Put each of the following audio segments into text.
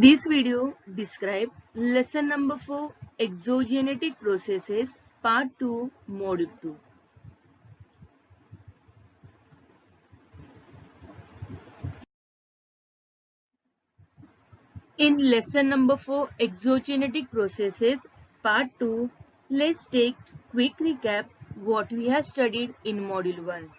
This video describes lesson number 4 Exogenetic Processes Part 2 Module 2. In lesson number 4 Exogenetic Processes Part 2, let's take quick recap what we have studied in Module 1.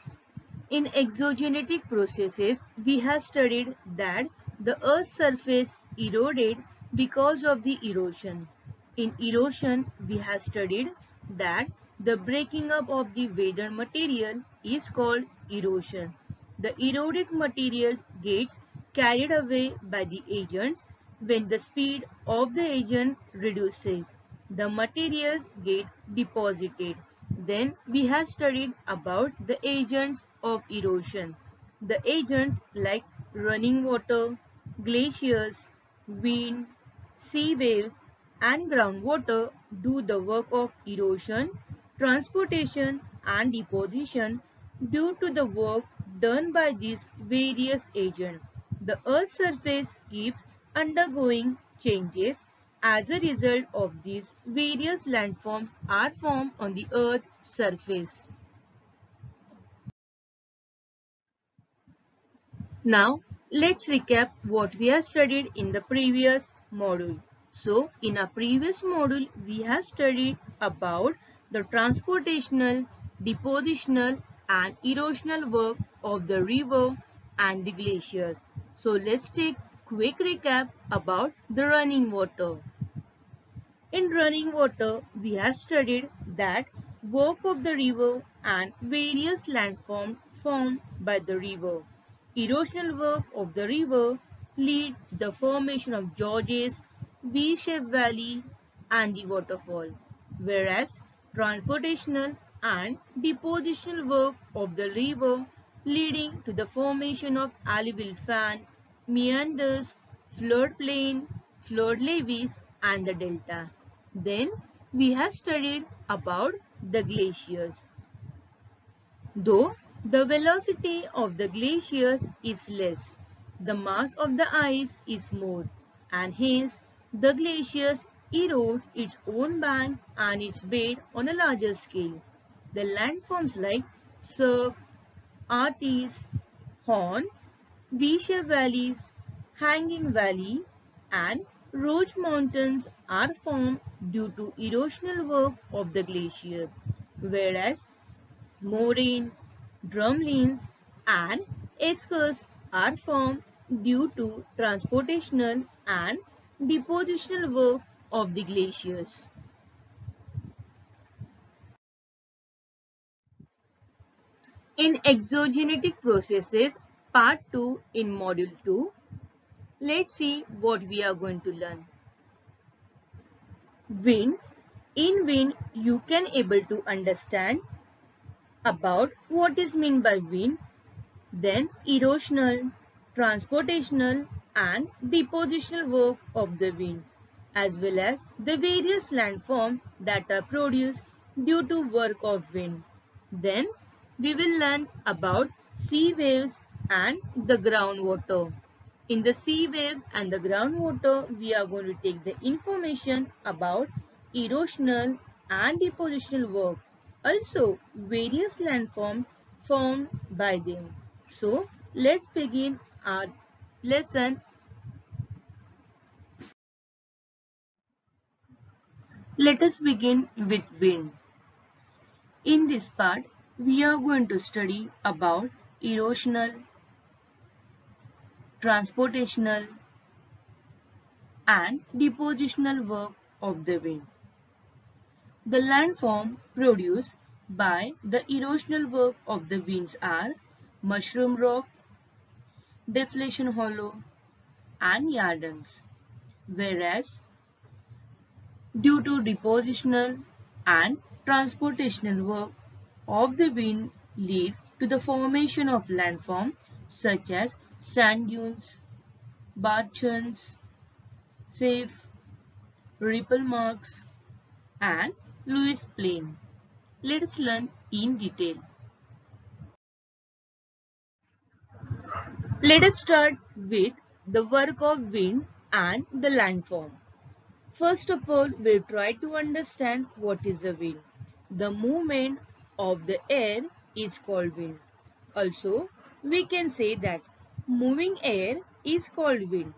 In exogenetic processes, we have studied that the Earth's surface eroded because of the erosion. In erosion, we have studied that the breaking up of the weathered material is called erosion. The eroded material gets carried away by the agents. When the speed of the agent reduces, the material get deposited. Then we have studied about the agents of erosion. The agents like running water, glaciers, wind, sea waves and groundwater do the work of erosion, transportation and deposition. Due to the work done by these various agents, the Earth's surface keeps undergoing changes. As a result of these, various landforms are formed on the Earth's surface. Now, let's recap what we have studied in the previous module. So, in our previous module, we have studied about the transportational, depositional and erosional work of the river and the glaciers. So, let's take quick recap about the running water. In running water, we have studied that work of the river and various landforms formed by the river. Erosional work of the river lead the formation of gorges, V-shaped valley and the waterfall, whereas transportational and depositional work of the river leading to the formation of alluvial fan, meanders, floodplain, flood levees and the delta. Then we have studied about the glaciers. Though the velocity of the glaciers is less, the mass of the ice is more, and hence the glaciers erode its own bank and its bed on a larger scale. The landforms like Cirque, Artis, Horn, V-shaped valleys, Hanging Valley, and Roche Mountains are formed due to erosional work of the glacier, whereas moraine, drumlins, and eskers are formed due to transportational and depositional work of the glaciers. In exogenetic processes, part 2 in module 2, let's see what we are going to learn. Wind. In wind, you can able to understand about what is meant by wind, then erosional, transportational and depositional work of the wind, as well as the various landforms that are produced due to work of wind. Then we will learn about sea waves and the groundwater. In the sea waves and the groundwater, we are going to take the information about erosional and depositional work. Also, various landforms formed by them. So, let's begin our lesson. Let us begin with wind. In this part, we are going to study about erosional, transportational and depositional work of the wind. The landform produced by the erosional work of the winds are mushroom rock, deflation hollow and yardens, whereas due to depositional and transportational work of the wind leads to the formation of landforms such as sand dunes, bar churns, safe, ripple marks and Lewis Plain. Let us learn in detail. Let us start with the work of wind. and the landform. First of all, we'll try to understand what is the wind. The movement of the air is called wind. Also, we can say that moving air is called wind.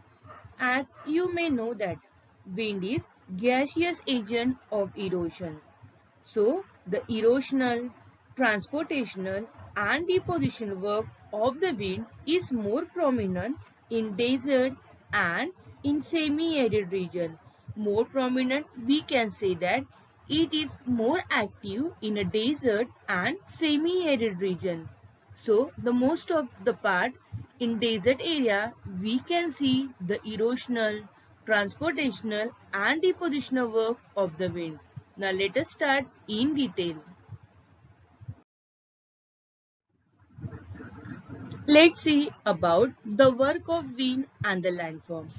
As you may know that wind is gaseous agent of erosion. So, the erosional, transportational and deposition work of the wind is more prominent in desert and in semi-arid region. More prominent, we can say that it is more active in a desert and semi-arid region. So, the most of the part in desert area, we can see the erosional, transportational and depositional work of the wind. Now let us start in detail. Let's see about the work of wind and the landform.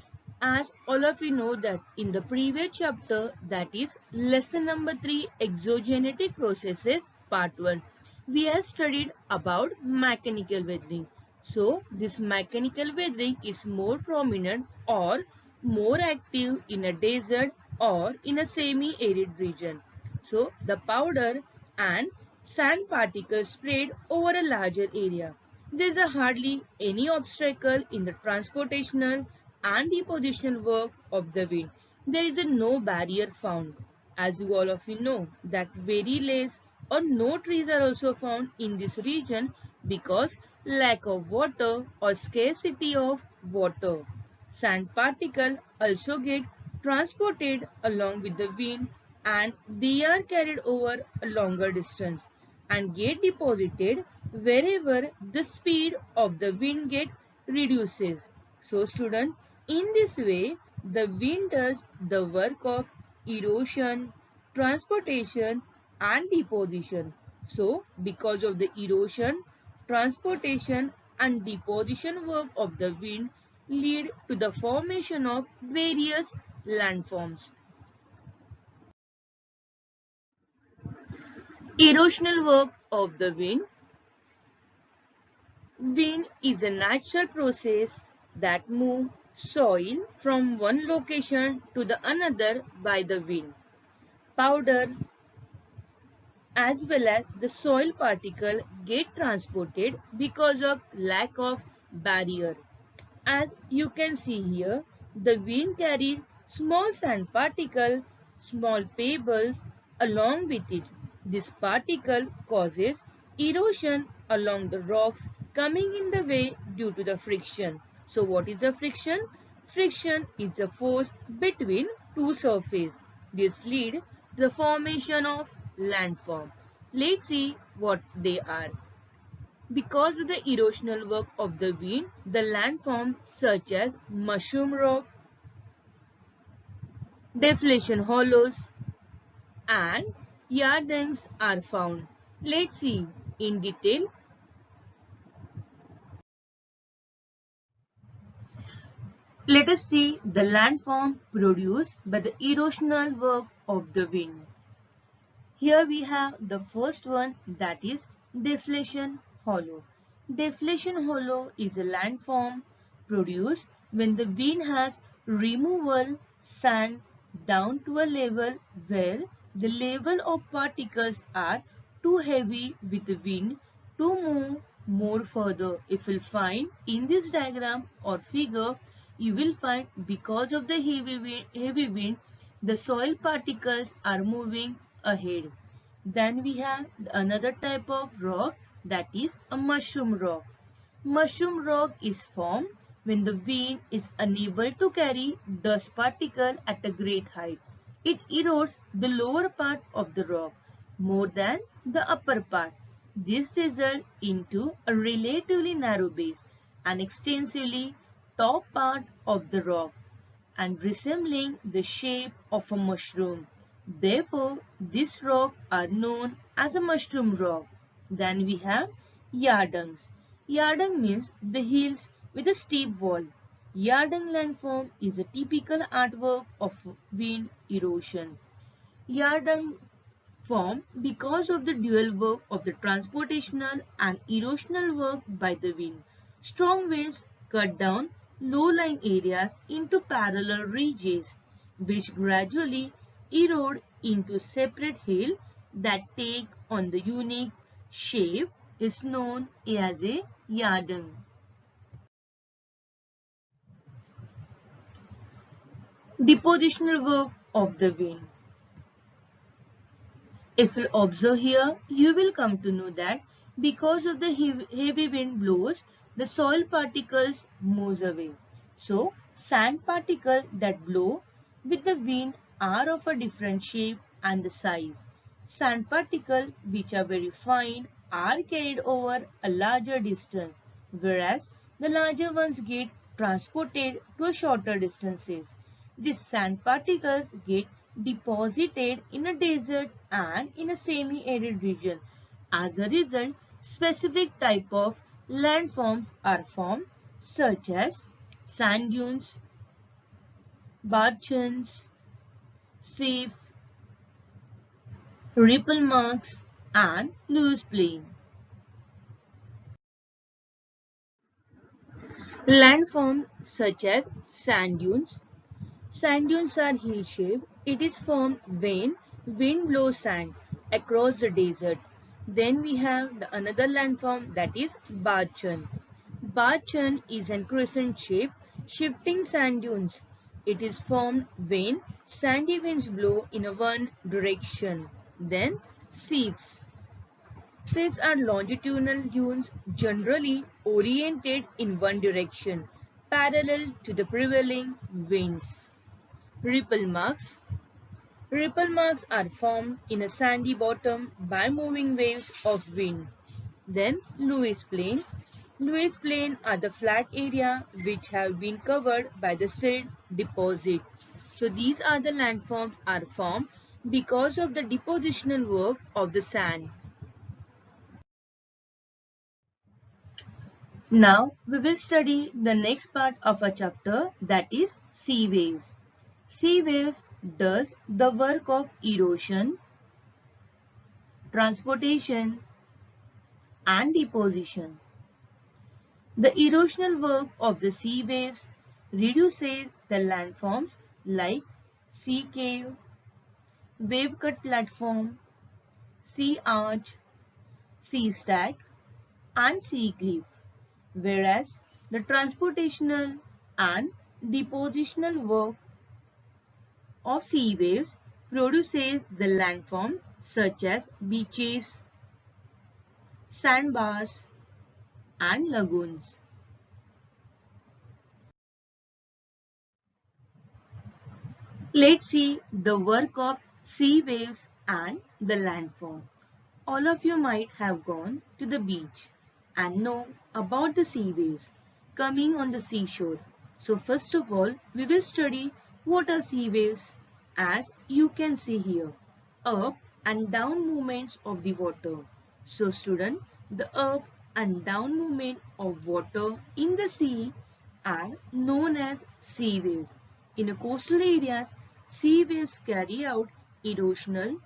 As all of you know that in the previous chapter, that is lesson number 3, exogenetic processes part 1, we have studied about mechanical weathering. So this mechanical weathering is more prominent or more active in a desert or in a semi-arid region. So the powder and sand particles spread over a larger area. There is hardly any obstacle in the transportational and depositional work of the wind. There is no barrier found. As you all of you know that very less or no trees are also found in this region because lack of water or scarcity of water. Sand particles also get transported along with the wind and they are carried over a longer distance and get deposited wherever the speed of the wind get reduces. So student, in this way the wind does the work of erosion, transportation and deposition. So because of the erosion, transportation and deposition work of the wind lead to the formation of various landforms. Erosional work of the wind. Wind is a natural process that moves soil from one location to the another by the wind. Powder as well as the soil particle get transported because of lack of barrier. As you can see here, the wind carries small sand particle, small pebbles along with it. This particle causes erosion along the rocks coming in the way due to the friction. So what is the friction? Friction is the force between two surfaces. This leads to the formation of landform. Let's see what they are. Because of the erosional work of the wind, the landforms such as mushroom rock, deflation hollows, and yardings are found. Let's see in detail. Let us see the landform produced by the erosional work of the wind. Here we have the first one, that is deflation hollow. Deflation hollow is a landform produced when the wind has removal sand down to a level where the level of particles are too heavy with the wind to move more further. If you find in this diagram or figure, you will find because of the heavy wind, the soil particles are moving ahead. Then we have another type of rock, that is a mushroom rock. Mushroom rock is formed when the wind is unable to carry dust particle at a great height. It erodes the lower part of the rock more than the upper part. This results into a relatively narrow base and extensively top part of the rock and resembling the shape of a mushroom. Therefore, these rocks are known as a mushroom rock. Then we have yardings. Yarding means the hills with a steep wall. Yarding landform is a typical artwork of wind erosion. Yarding form because of the dual work of the transportational and erosional work by the wind. Strong winds cut down low-lying areas into parallel ridges, which gradually erode into separate hills that take on the unique shape is known as a yardang. Depositional work of the wind. If you observe here, you will come to know that because of the heavy wind blows, the soil particles moves away. So, sand particles that blow with the wind are of a different shape and the size. Sand particles which are very fine are carried over a larger distance, whereas the larger ones get transported to shorter distances. These sand particles get deposited in a desert and in a semi-arid region. As a result, specific type of landforms are formed such as sand dunes, barchans, reef, ripple marks and Lewis plain. Landforms such as sand dunes. Sand dunes are hill-shaped. It is formed when wind blows sand across the desert. Then we have the another landform that is Barchan. Barchan is a crescent shape shifting sand dunes. It is formed when sandy winds blow in a one direction. Then seeps. Seeps are longitudinal dunes generally oriented in one direction, parallel to the prevailing winds. Ripple marks. Ripple marks are formed in a sandy bottom by moving waves of wind. Then Lewis plain. Lewis plain are the flat area which have been covered by the silt deposit. So these are the landforms are formed because of the depositional work of the sand. Now we will study the next part of our chapter, that is sea waves. Sea waves does the work of erosion, transportation and deposition. The erosional work of the sea waves reduces the landforms like sea cave, wave cut platform, sea arch, sea stack and sea cliff, whereas the transportational and depositional work of sea waves produces the landform such as beaches, sandbars and lagoons. Let's see the work of sea waves and the landform. All of you might have gone to the beach and know about the sea waves coming on the seashore. So first of all, we will study what are sea waves. As you can see here, up and down movements of the water. So student, the up and down movement of water in the sea are known as sea waves. In a coastal areas, sea waves carry out erosional,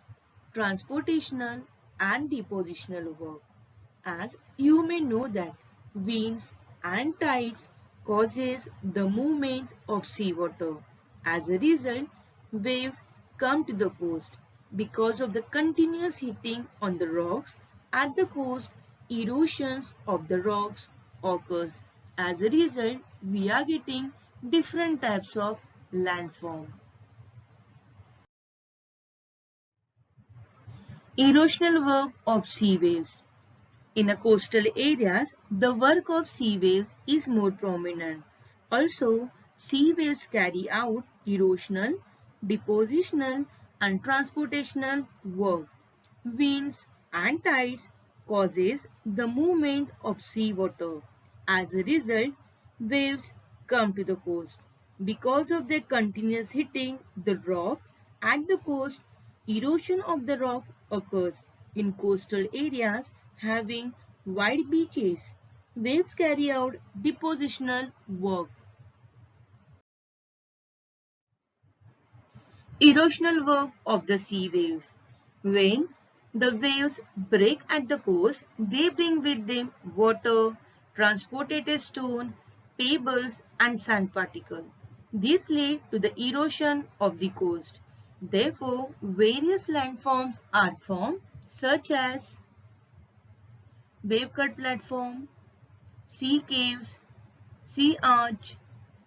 transportational and depositional work. As you may know that winds and tides causes the movement of seawater. As a result, waves come to the coast. Because of the continuous hitting on the rocks at the coast, erosions of the rocks occurs. As a result, we are getting different types of landform. Erosional work of sea waves. In a coastal areas, the work of sea waves is more prominent. Also, sea waves carry out erosional, depositional and transportational work. Winds and tides causes the movement of seawater. As a result, waves come to the coast. Because of their continuous hitting the rocks at the coast, erosion of the rock occurs in coastal areas having wide beaches. Waves carry out depositional work. Erosional work of the sea waves. When the waves break at the coast, they bring with them water, transported stone, pebbles and sand particles. This lead to the erosion of the coast. Therefore, various landforms are formed such as wave cut platform, sea caves, sea arch,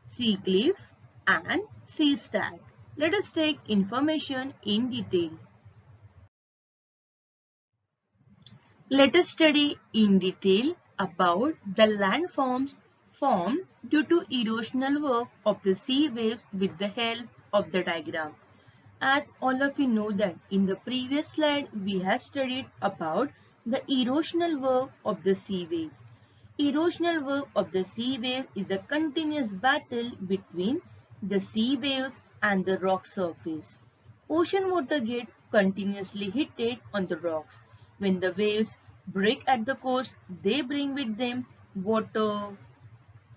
sea cliff and sea stag. Let us take information in detail. Let us study in detail about the landforms formed due to erosional work of the sea waves with the help of the diagram. As all of you know that in the previous slide we have studied about the erosional work of the sea waves. Erosional work of the sea wave is a continuous battle between the sea waves and the rock surface. Ocean water gets continuously hit on the rocks. When the waves break at the coast, they bring with them water,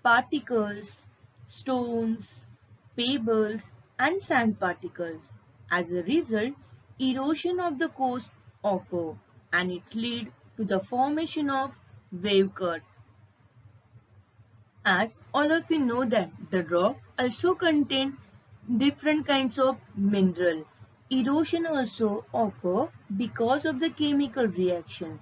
particles, stones, pebbles and sand particles. As a result, erosion of the coast occurs and it leads to the formation of wave cut. As all of you know that the rock also contain different kinds of mineral. Erosion also occur because of the chemical reaction.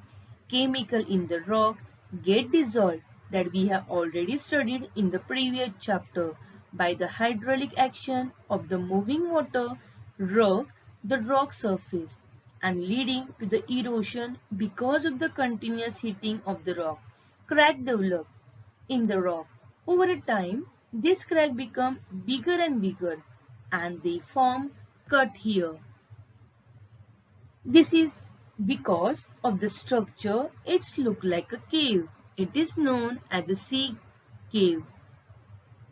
Chemical in the rock get dissolved that we have already studied in the previous chapter by the hydraulic action of the moving water rock the rock surface and leading to the erosion because of the continuous heating of the rock. Crack develop in the rock. Over a time, this crack become bigger and bigger and they form cut here. This is because of the structure, it's look like a cave. It is known as a sea cave.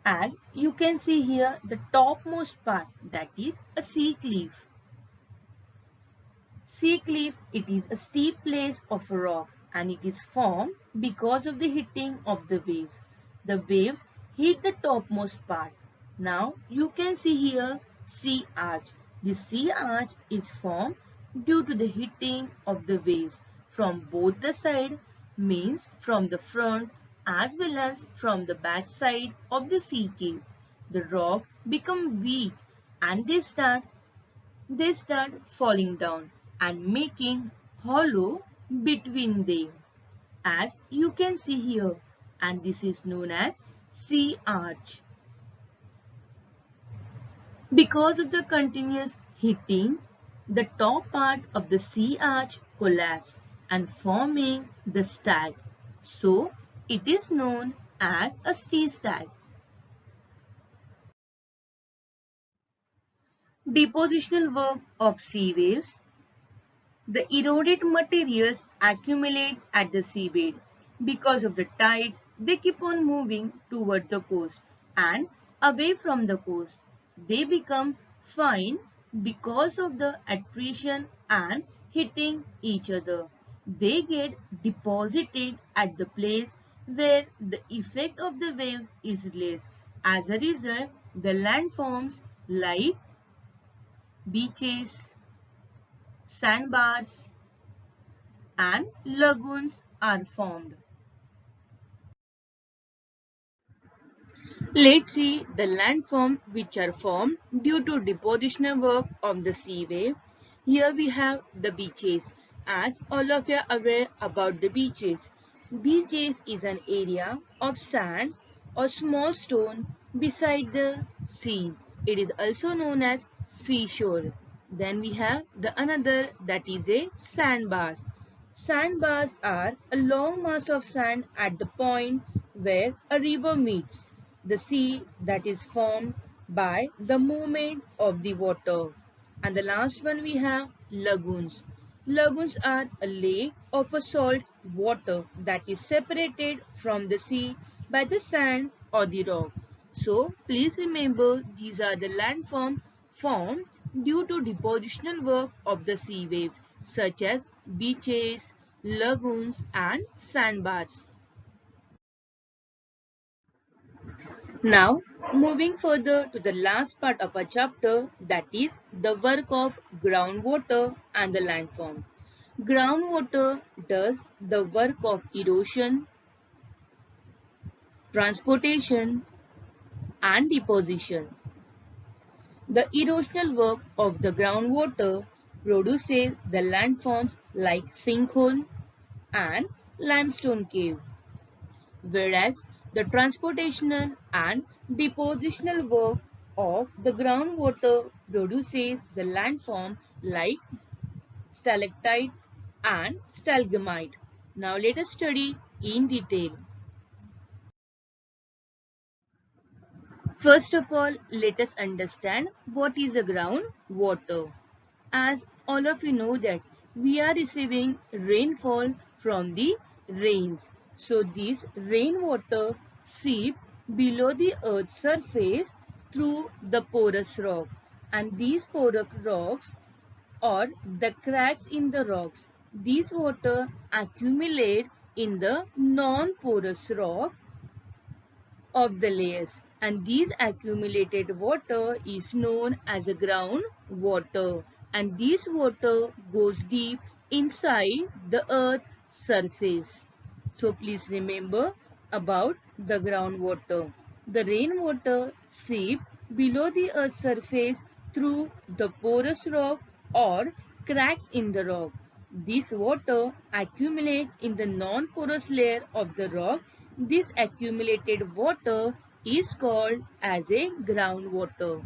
As you can see here, the topmost part that is a sea cliff. Sea cliff, it is a steep place of rock and it is formed because of the hitting of the waves. The waves hit the topmost part. Now you can see here sea arch. The sea arch is formed due to the hitting of the waves from both the sides, means from the front as well as from the back side of the sea cave. The rock become weak and they start falling down and making hollow between them as you can see here, and this is known as sea arch. Because of the continuous hitting, the top part of the sea arch collapsed and forming the stag. So it is known as a sea stag. Depositional work of sea waves. The eroded materials accumulate at the seabed. Because of the tides, they keep on moving toward the coast and away from the coast. They become fine because of the attrition and hitting each other. They get deposited at the place where the effect of the waves is less. As a result, the landforms like beaches, sandbars, and lagoons are formed. Let's see the landforms which are formed due to depositional work of the sea wave. Here we have the beaches. As all of you are aware about the beaches. Beaches is an area of sand or small stone beside the sea. It is also known as seashore. Then we have the another that is a sandbars. Sandbars are a long mass of sand at the point where a river meets the sea that is formed by the movement of the water. And the last one we have lagoons. Lagoons are a lake of a salt water that is separated from the sea by the sand or the rock. So please remember these are the landforms formed due to depositional work of the sea waves such as beaches, lagoons and sandbars. Now, moving further to the last part of our chapter, that is the work of groundwater and the landform. Groundwater does the work of erosion, transportation and deposition. The erosional work of the groundwater produces the landforms like sinkhole and limestone cave, whereas the transportational and depositional work of the groundwater produces the landform like stalactite and stalagmite. Now let us study in detail. First of all, let us understand what is a groundwater. As all of you know that we are receiving rainfall from the rains. So this rainwater seep below the earth's surface through the porous rock, and these porous rocks or the cracks in the rocks, these water accumulate in the non-porous rock of the layers, and these accumulated water is known as a ground water, and this water goes deep inside the earth surface. So please remember about the groundwater. The rainwater seep below the earth surface through the porous rock or cracks in the rock. This water accumulates in the non-porous layer of the rock. This accumulated water is called as a groundwater.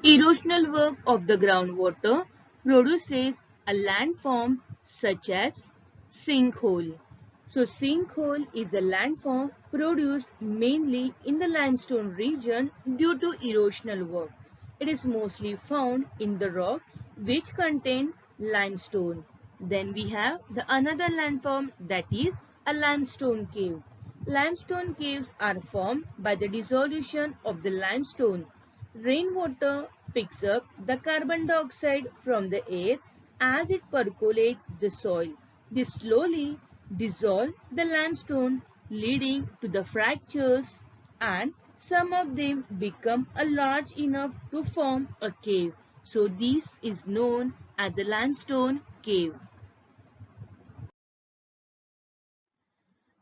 Erosional work of the groundwater produces a landform such as sinkhole. So sinkhole is a landform produced mainly in the limestone region due to erosional work. It is mostly found in the rock which contain limestone. Then we have the another landform, that is a limestone cave. Limestone caves are formed by the dissolution of the limestone. Rainwater picks up the carbon dioxide from the air as it percolates the soil. This slowly dissolves the limestone, leading to the fractures, and some of them become a large enough to form a cave. So this is known as a limestone cave.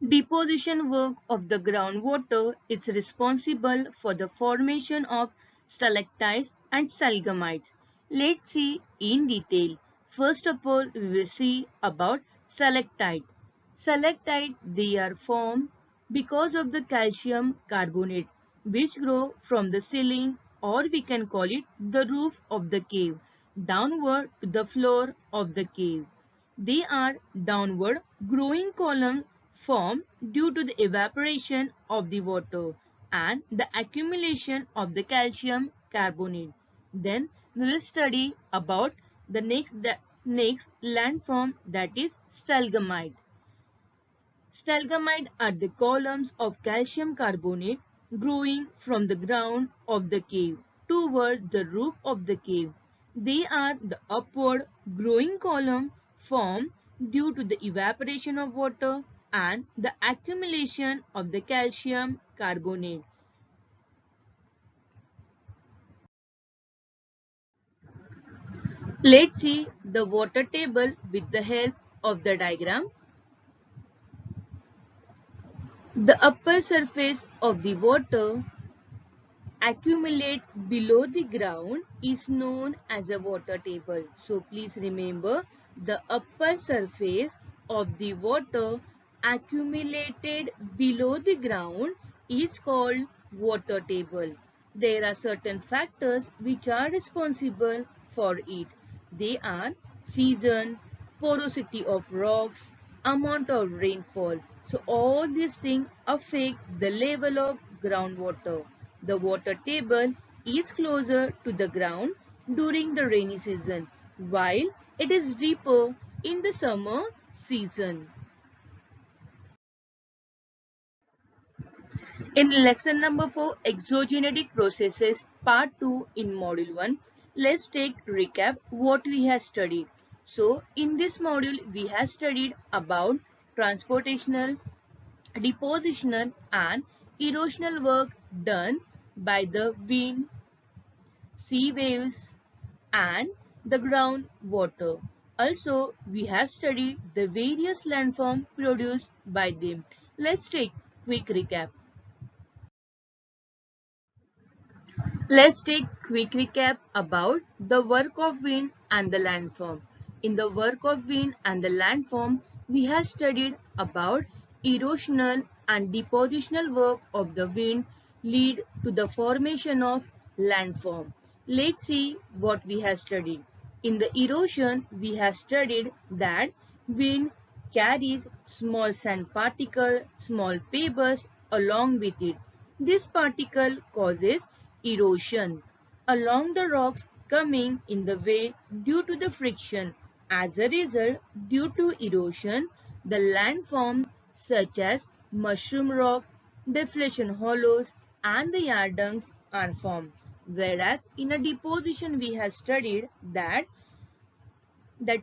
Deposition work of the groundwater is responsible for the formation of stalactites and stalagmites. Let's see in detail. First of all, we will see about stalactite. Stalactite, they are formed because of the calcium carbonate which grow from the ceiling, or we can call it the roof of the cave, downward to the floor of the cave. They are downward growing columns formed due to the evaporation of the water and the accumulation of the calcium carbonate. Then we will study about the next landform, that is stalagmite. Stalagmite are the columns of calcium carbonate growing from the ground of the cave towards the roof of the cave. They are the upward growing column formed due to the evaporation of water and the accumulation of the calcium carbonate. Let's see the water table with the help of the diagram. The upper surface of the water accumulate below the ground is known as a water table. So please remember, the upper surface of the water accumulated below the ground is called water table. There are certain factors which are responsible for it. They are season, porosity of rocks, amount of rainfall. So all these things affect the level of groundwater. The water table is closer to the ground during the rainy season, while it is deeper in the summer season. In lesson number 4, exogenetic processes, part 2 in module 1, let's take recap what we have studied. So in this module we have studied about transportational, depositional and erosional work done by the wind, sea waves and the groundwater. Also, we have studied the various landforms produced by them. Let's take quick recap. Let's take quick recap about the work of wind and the landform. In the work of wind and the landform, we have studied about erosional and depositional work of the wind lead to the formation of landform. Let's see what we have studied. In the erosion, we have studied that wind carries small sand particles, small pebbles along with it. This particle causes erosion along the rocks coming in the way due to the friction. As a result, due to erosion, the landforms such as mushroom rock, deflation hollows, and the yardangs are formed. Whereas in a deposition we have studied that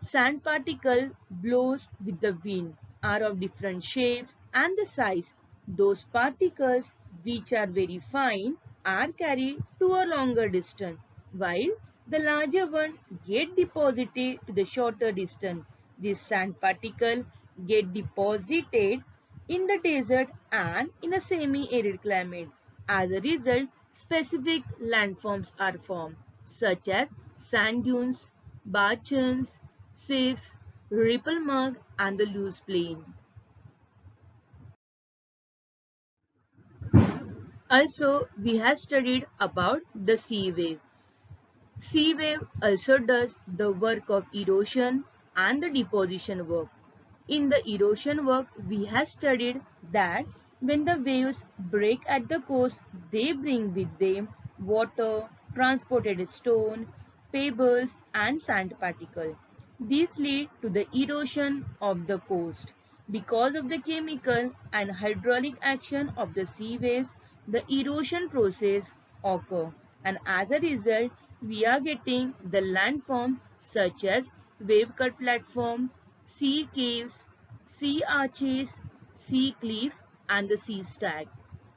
sand particle blows with the wind are of different shapes and the size. Those particles which are very fine are carried to a longer distance, while the larger one get deposited to the shorter distance. This sand particle get deposited in the desert and in a semi-arid climate. As a result, specific landforms are formed, such as sand dunes, barchans, sieves, ripple mark, and the loose plain. Also, we have studied about the sea wave. Sea wave also does the work of erosion and the deposition work. In the erosion work, we have studied that when the waves break at the coast, they bring with them water, transported stone, pebbles, and sand particles. These lead to the erosion of the coast. Because of the chemical and hydraulic action of the sea waves, the erosion process occurs, and as a result, we are getting the landform such as wave-cut platform, sea caves, sea arches, sea cliff, and the sea stag.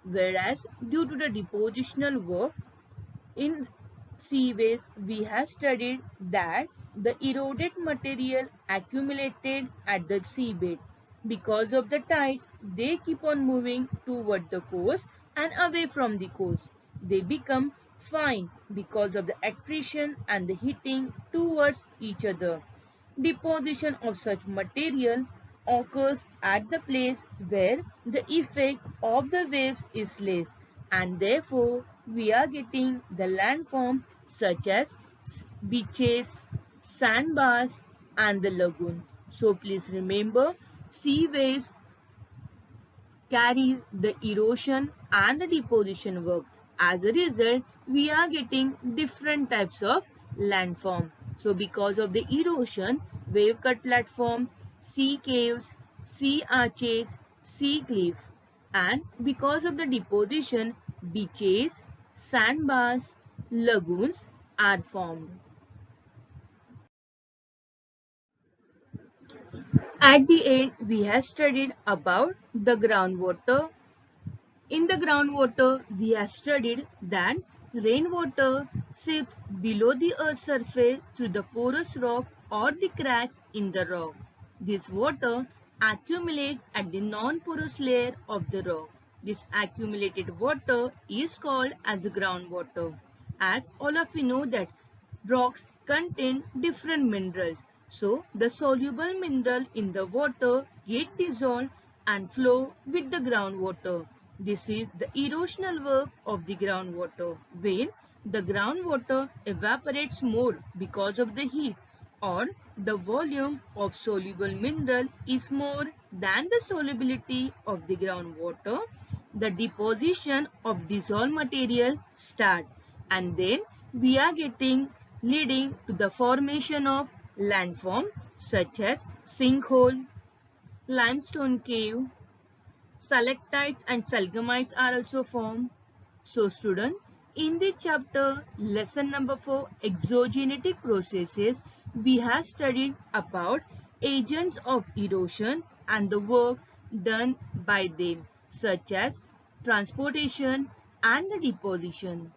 Whereas due to the depositional work in seaways, we have studied that the eroded material accumulated at the seabed. Because of the tides, they keep on moving toward the coast and away from the coast. They become fine because of the attrition and the hitting towards each other. Deposition of such material occurs at the place where the effect of the waves is less, and therefore we are getting the landform such as beaches, sandbars, and the lagoon. So please remember, sea waves carries the erosion and the deposition work. As a result, we are getting different types of landform. So because of the erosion, wave cut platform, sea caves, sea arches, sea cliff, and because of the deposition, beaches, sandbars, lagoons are formed. At the end, we have studied about the groundwater. In the groundwater, we have studied that rainwater seeps below the earth's surface through the porous rock or the cracks in the rock. This water accumulates at the non-porous layer of the rock. This accumulated water is called as groundwater. As all of you know that rocks contain different minerals. So, the soluble mineral in the water get dissolved and flow with the groundwater. This is the erosional work of the groundwater. When the groundwater evaporates more because of the heat, or the volume of soluble mineral is more than the solubility of the groundwater, the deposition of dissolved material start, and then we are getting leading to the formation of landform such as sinkhole, limestone cave, stalactites and stalagmites are also formed. So student, in the chapter lesson number 4 exogenetic processes, we have studied about agents of erosion and the work done by them such as transportation and the deposition.